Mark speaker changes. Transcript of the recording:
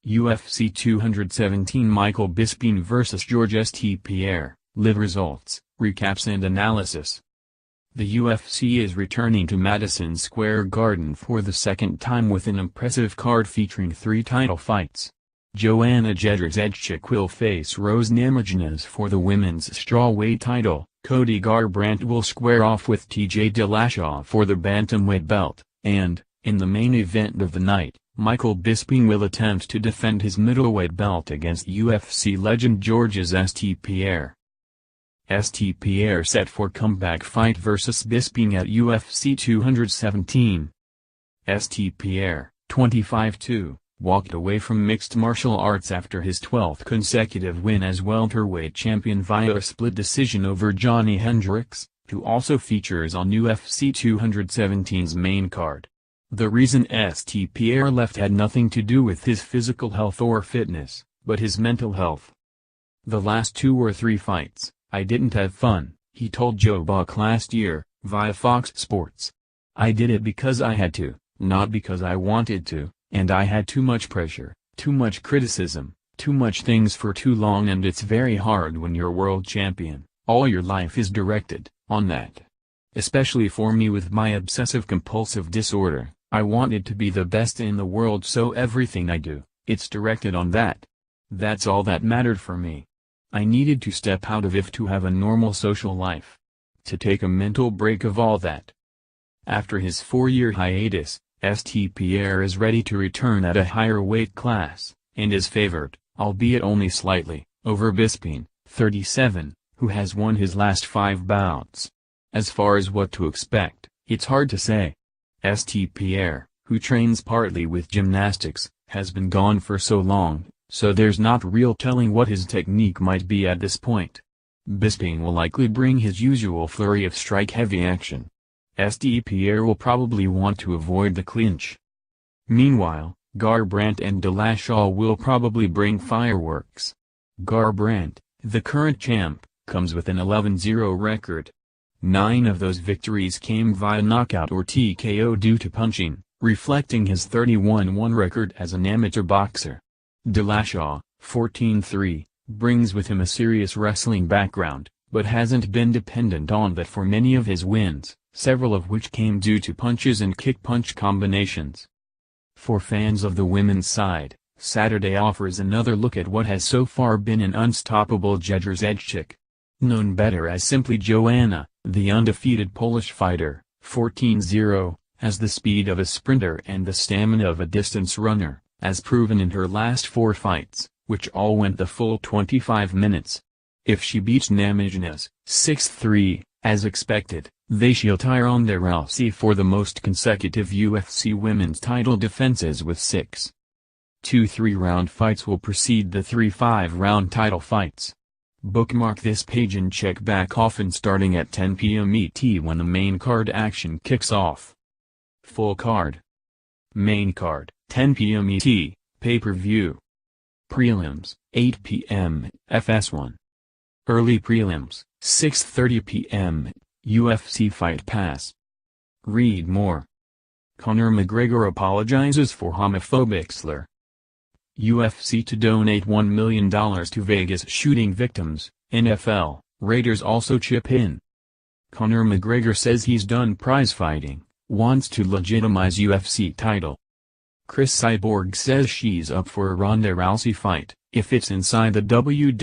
Speaker 1: UFC 217 Michael Bisping vs Georges St-Pierre, live results, recaps and analysis. The UFC is returning to Madison Square Garden for the second time with an impressive card featuring 3 title fights. Joanna Jedrzejczyk will face Rose Namajunas for the women's strawweight title, Cody Garbrandt will square off with Dillashaw for the bantamweight belt, and, in the main event of the night, Michael Bisping will attempt to defend his middleweight belt against UFC legend Georges St-Pierre. St-Pierre set for comeback fight versus Bisping at UFC 217. St-Pierre, 25-2, walked away from mixed martial arts after his 12th consecutive win as welterweight champion via a split decision over Johny Hendricks, who also features on UFC 217's main card. The reason St-Pierre left had nothing to do with his physical health or fitness, but his mental health. "The last 2 or 3 fights, I didn't have fun," he told Joe Buck last year, via Fox Sports. "I did it because I had to, not because I wanted to, and I had too much pressure, too much criticism, too much things for too long, and it's very hard when you're world champion, all your life is directed on that. Especially for me with my obsessive-compulsive disorder. I wanted to be the best in the world, so everything I do, it's directed on that. That's all that mattered for me. I needed to step out of it to have a normal social life. To take a mental break of all that." After his 4-year hiatus, St-Pierre is ready to return at a higher weight class, and is favored, albeit only slightly, over Bisping, 37, who has won his last 5 bouts. As far as what to expect, it's hard to say. St-Pierre, who trains partly with gymnastics, has been gone for so long, so there's not real telling what his technique might be at this point. Bisping will likely bring his usual flurry of strike-heavy action. St-Pierre will probably want to avoid the clinch. Meanwhile, Garbrandt and Dillashaw will probably bring fireworks. Garbrandt, the current champ, comes with an 11-0 record. 9 of those victories came via knockout or TKO due to punching, reflecting his 31-1 record as an amateur boxer. Dillashaw, 14-3, brings with him a serious wrestling background, but hasn't been dependent on that for many of his wins, several of which came due to punches and kick-punch combinations. For fans of the women's side, Saturday offers another look at what has so far been an unstoppable Jedrzejczyk. Known better as simply Joanna, the undefeated Polish fighter, 14-0, has the speed of a sprinter and the stamina of a distance runner, as proven in her last 4 fights, which all went the full 25 minutes. If she beats Namajunas, 6-3, as expected, she'll tie on the Rousey for the most consecutive UFC women's title defenses with 6. 2 3-round fights will precede the 3 5-round title fights. Bookmark this page and check back often starting at 10 p.m. ET when the main card action kicks off. Full card. Main card, 10 p.m. ET, pay-per-view. Prelims, 8 p.m., FS1. Early prelims, 6:30 p.m., UFC Fight Pass. Read more. Conor McGregor apologizes for homophobic slur. UFC to donate $1 million to Vegas shooting victims, NFL, Raiders also chip in. Conor McGregor says he's done prize-fighting, wants to legitimize UFC title. Chris Cyborg says she's up for a Ronda Rousey fight, if it's inside the WWE.